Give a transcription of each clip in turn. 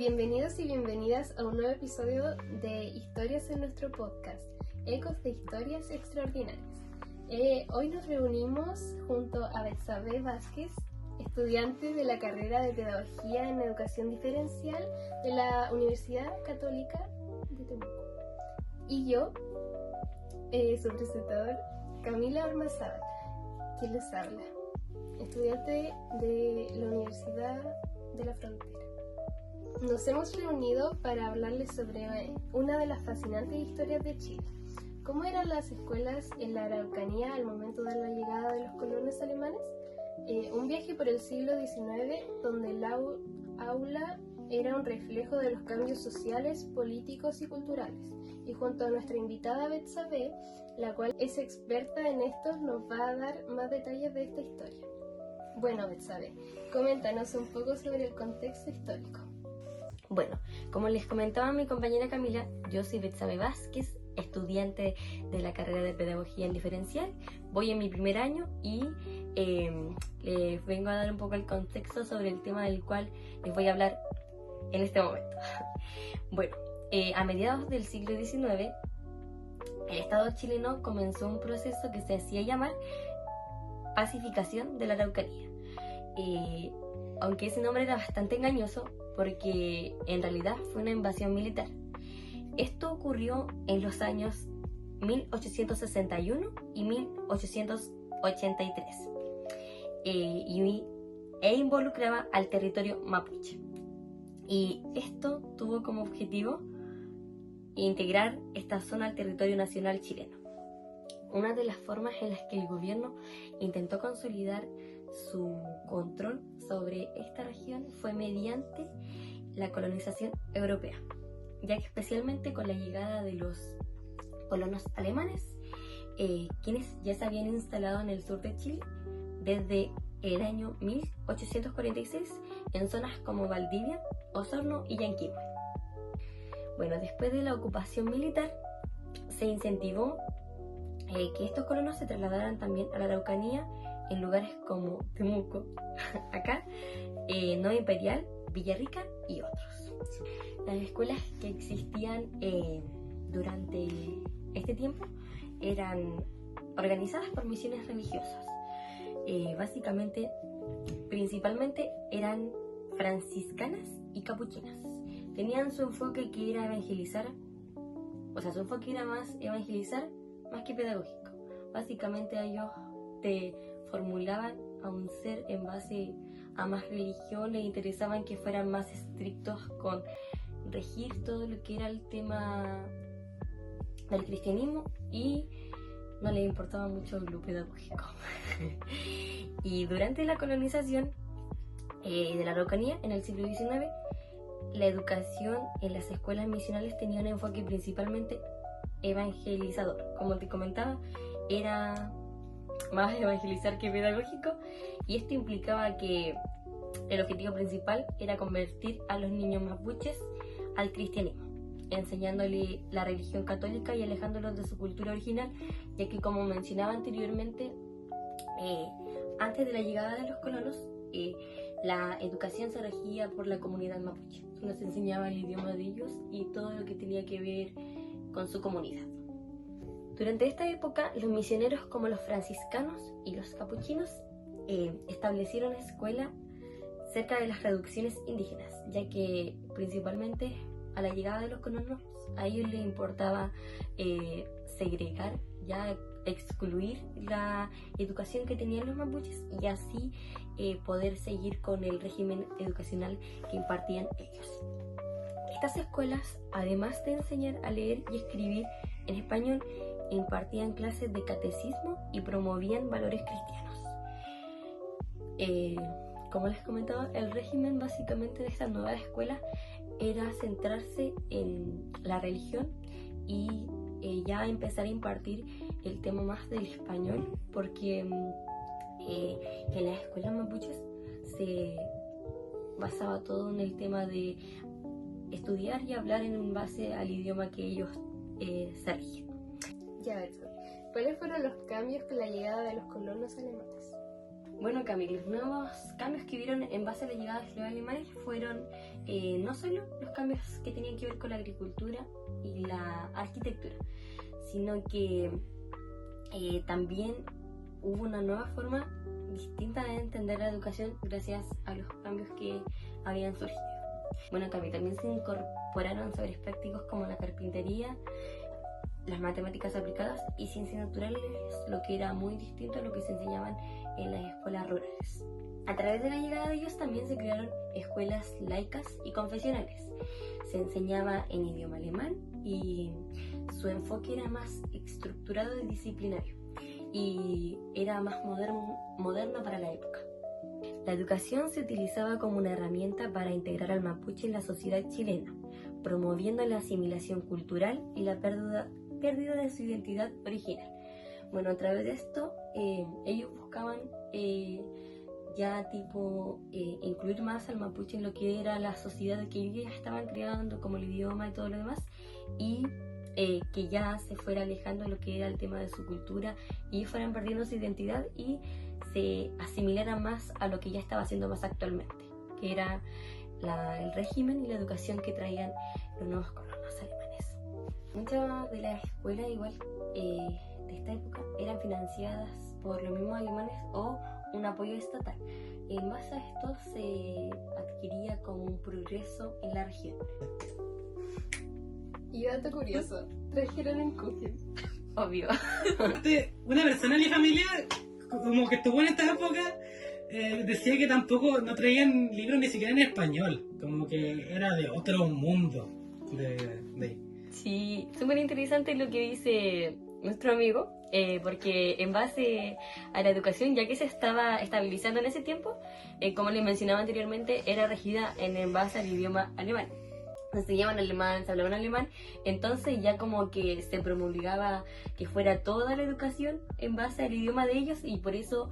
Bienvenidos y bienvenidas a un nuevo episodio de Historias en nuestro podcast, Ecos de Historias Extraordinarias. Hoy nos reunimos junto a Betsabe Vázquez, estudiante de la carrera de Pedagogía en Educación Diferencial de la Universidad Católica de Temuco. Y yo, su presentador, Camila Ormazábal, quien les habla, estudiante de la Universidad de la Frontera. Nos hemos reunido para hablarles sobre una de las fascinantes historias de Chile. ¿Cómo eran las escuelas en la Araucanía al momento de la llegada de los colonos alemanes? Un viaje por el siglo XIX donde el aula era un reflejo de los cambios sociales, políticos y culturales. Y junto a nuestra invitada Betsabe, la cual es experta en esto, nos va a dar más detalles de esta historia. Bueno, Betsabe, coméntanos un poco sobre el contexto histórico. Bueno, como les comentaba mi compañera Camila, yo soy Betsabe Vázquez, estudiante de la carrera de Pedagogía en Diferencial. Voy en mi primer año y les vengo a dar un poco el contexto sobre el tema del cual les voy a hablar en este momento. Bueno, a mediados del siglo XIX, el Estado chileno comenzó un proceso que se hacía llamar pacificación de la Araucanía. Aunque ese nombre era bastante engañoso, porque en realidad fue una invasión militar. Esto ocurrió en los años 1861 y 1883 e involucraba al territorio mapuche. Y esto tuvo como objetivo integrar esta zona al territorio nacional chileno. Una de las formas en las que el gobierno intentó consolidar su control sobre esta región fue mediante la colonización europea, ya que especialmente con la llegada de los colonos alemanes, quienes ya se habían instalado en el sur de Chile desde el año 1846 en zonas como Valdivia, Osorno y Yanquihue. Bueno, después de la ocupación militar se incentivó que estos colonos se trasladaran también a la Araucanía en lugares como Temuco, acá, Nueva Imperial, Villarrica y otros. Las escuelas que existían durante este tiempo eran organizadas por misiones religiosas. Principalmente eran franciscanas y capuchinas. Tenían su enfoque que era evangelizar, su enfoque era más evangelizar más que pedagógico. Básicamente ellos te formulaban a un ser en base a más religión, les interesaban que fueran más estrictos con regir todo lo que era el tema del cristianismo y no les importaba mucho lo pedagógico. Y durante la colonización de la Araucanía en el siglo XIX, la educación en las escuelas misionales tenía un enfoque principalmente evangelizador. Como te comentaba, era más evangelizar que pedagógico, y esto implicaba que el objetivo principal era convertir a los niños mapuches al cristianismo, enseñándole la religión católica y alejándolos de su cultura original, ya que, como mencionaba anteriormente, antes de la llegada de los colonos, la educación se regía por la comunidad mapuche. Nos enseñaba el idioma de ellos y todo lo que tenía que ver con su comunidad. Durante esta época, los misioneros como los franciscanos y los capuchinos establecieron escuela cerca de las reducciones indígenas, ya que principalmente a la llegada de los colonos a ellos les importaba segregar, ya excluir la educación que tenían los mapuches y así poder seguir con el régimen educacional que impartían ellos. Estas escuelas, además de enseñar a leer y escribir en español, impartían clases de catecismo y promovían valores cristianos. Como les comentaba, el régimen básicamente de esta nueva escuela era centrarse en la religión y ya empezar a impartir el tema más del español, porque en las escuelas mapuches se basaba todo en el tema de estudiar y hablar en base al idioma que ellos se rigen. Ya, ¿cuáles fueron los cambios con la llegada de los colonos alemanes? Bueno, Camille, los nuevos cambios que vieron en base a la llegada de los alemanes fueron no solo los cambios que tenían que ver con la agricultura y la arquitectura, sino que también hubo una nueva forma distinta de entender la educación gracias a los cambios que habían surgido. Bueno, también se incorporaron saberes prácticos como la carpintería, las matemáticas aplicadas y ciencias naturales, lo que era muy distinto a lo que se enseñaban en las escuelas rurales. A través de la llegada de ellos también se crearon escuelas laicas y confesionales. Se enseñaba en idioma alemán y su enfoque era más estructurado y disciplinario y era más moderno para la época. La educación se utilizaba como una herramienta para integrar al mapuche en la sociedad chilena, promoviendo la asimilación cultural y la pérdida de su identidad original. Bueno, a través de esto ellos buscaban incluir más al mapuche en lo que era la sociedad que ellos ya estaban creando, como el idioma y todo lo demás, y que ya se fuera alejando lo que era el tema de su cultura y ellos fueran perdiendo su identidad y se asimilaran más a lo que ya estaba haciendo más actualmente, que era el régimen y la educación que traían los nuevos colonos alemanes. Muchas de las escuelas igual de esta época eran financiadas por los mismos alemanes o un apoyo estatal. En base a esto se adquiría como un progreso en la región. Y dato curioso, trajeron en Kuchen. Obvio. Una persona en mi familia, como que estuvo en esta época, decía que tampoco no traían libros ni siquiera en español, como que era de otro mundo de... Sí, súper interesante lo que dice nuestro amigo, porque en base a la educación, ya que se estaba estabilizando en ese tiempo, como les mencionaba anteriormente, era regida en base al idioma alemán. Se enseñaban alemán, se hablaban alemán, entonces ya como que se promulgaba que fuera toda la educación en base al idioma de ellos y por eso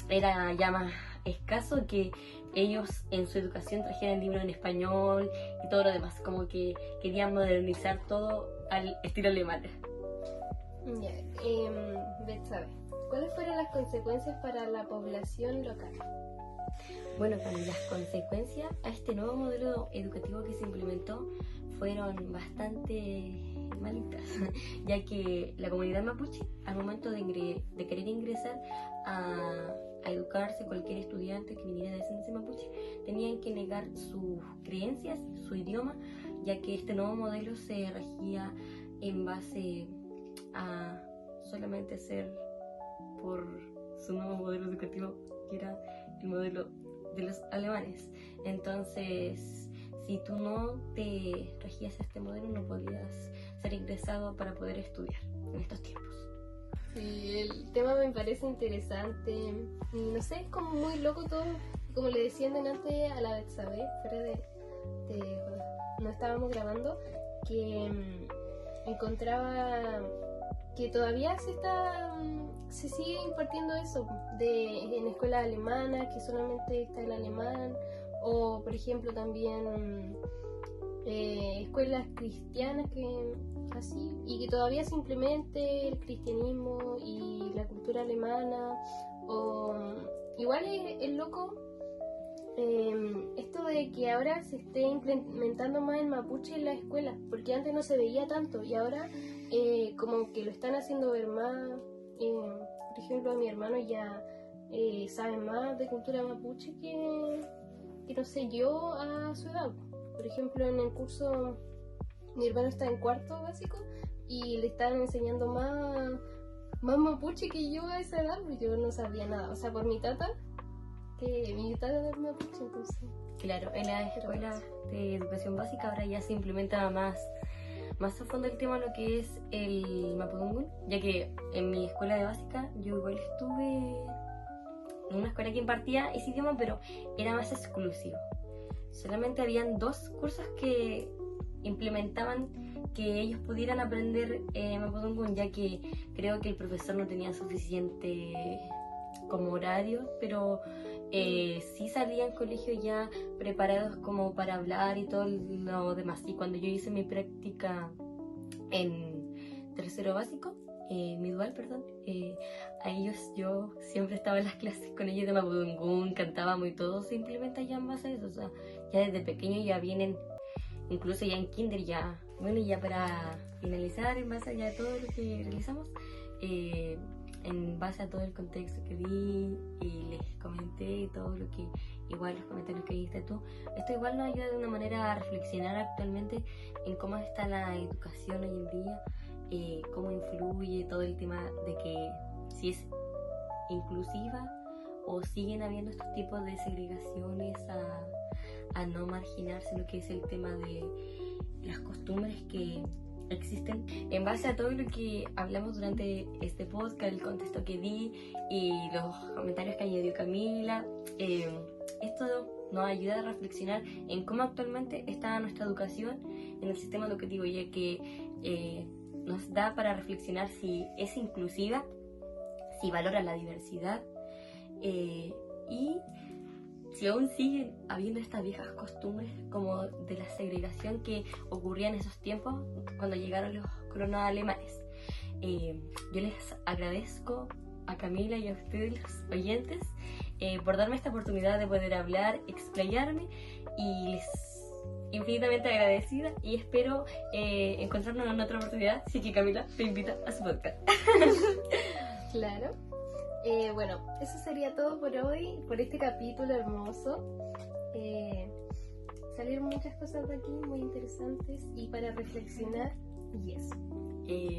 era ya más escaso que ellos en su educación trajeran libros en español y todo lo demás, como que querían modernizar todo al estilo alemán. Ya, Betsabe, ¿cuáles fueron las consecuencias para la población local? Bueno, las consecuencias a este nuevo modelo educativo que se implementó fueron bastante malitas, ya que la comunidad mapuche, al momento de querer ingresar a educarse, cualquier estudiante que viniera de descendencia mapuche, tenían que negar sus creencias, su idioma, ya que este nuevo modelo se regía en base a solamente ser por su nuevo modelo educativo, que era el modelo de los alemanes. Entonces, si tú no te regías a este modelo, no podías ser ingresado para poder estudiar en estos tiempos. Sí, el tema me parece interesante y no sé, es como muy loco todo, como le decían antes a la Betsabe, fuera de cuando no estábamos grabando, que encontraba que todavía se sigue impartiendo eso en escuelas alemanas, que solamente está el alemán, o por ejemplo también escuelas cristianas que así, y que todavía se implemente el cristianismo y la cultura alemana, o igual es loco esto de que ahora se esté implementando más el mapuche en la escuela, porque antes no se veía tanto y ahora como que lo están haciendo ver más. Por ejemplo, mi hermano ya sabe más de cultura mapuche que no sé yo a su edad. Por ejemplo, en el curso mi hermano está en cuarto básico y le están enseñando más mapuche que yo a esa edad, porque yo no sabía nada. O sea, por mi tata, que mi tata es mapuche, entonces. Claro, en las escuelas de educación básica ahora ya se implementa más a fondo el tema lo que es el mapudungun, ya que en mi escuela de básica yo igual estuve en una escuela que impartía ese idioma, pero era más exclusivo. Solamente habían 2 cursos que implementaban que ellos pudieran aprender mapudungun, ya que creo que el profesor no tenía suficiente como horario, pero sí salían colegios ya preparados como para hablar y todo lo demás. Y cuando yo hice mi práctica en tercero básico, mi dual, perdón, a ellos yo siempre estaba en las clases con ellos de Mapudungun, cantábamos y todo, simplemente allá en base a eso, o sea, ya desde pequeño ya vienen, incluso ya en kinder ya, bueno, y ya para finalizar, en base a ya todo lo que realizamos, en base a todo el contexto que di y les comenté y todo lo que, igual los comentarios que dijiste tú, esto igual nos ayuda de una manera a reflexionar actualmente en cómo está la educación hoy en día, cómo influye todo el tema de que si es inclusiva o siguen habiendo estos tipos de segregaciones a no marginarse lo que es el tema de las costumbres que existen. En base a todo lo que hablamos durante este podcast, el contexto que di y los comentarios que añadió Camila, esto nos ayuda a reflexionar en cómo actualmente está nuestra educación en el sistema educativo, ya que nos da para reflexionar si es inclusiva, si valora la diversidad y si aún siguen habiendo estas viejas costumbres como de la segregación que ocurría en esos tiempos cuando llegaron los colonos alemanes. Yo les agradezco a Camila y a ustedes los oyentes por darme esta oportunidad de poder hablar, explayarme, y les infinitamente agradecida y espero encontrarnos en otra oportunidad, así que Camila te invita a su podcast. Claro. Bueno, eso sería todo por hoy, por este capítulo hermoso. Salieron muchas cosas de aquí muy interesantes y para reflexionar, y eso.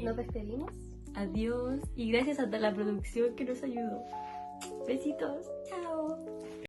Nos despedimos. Adiós y gracias a toda la producción que nos ayudó. Besitos, chao.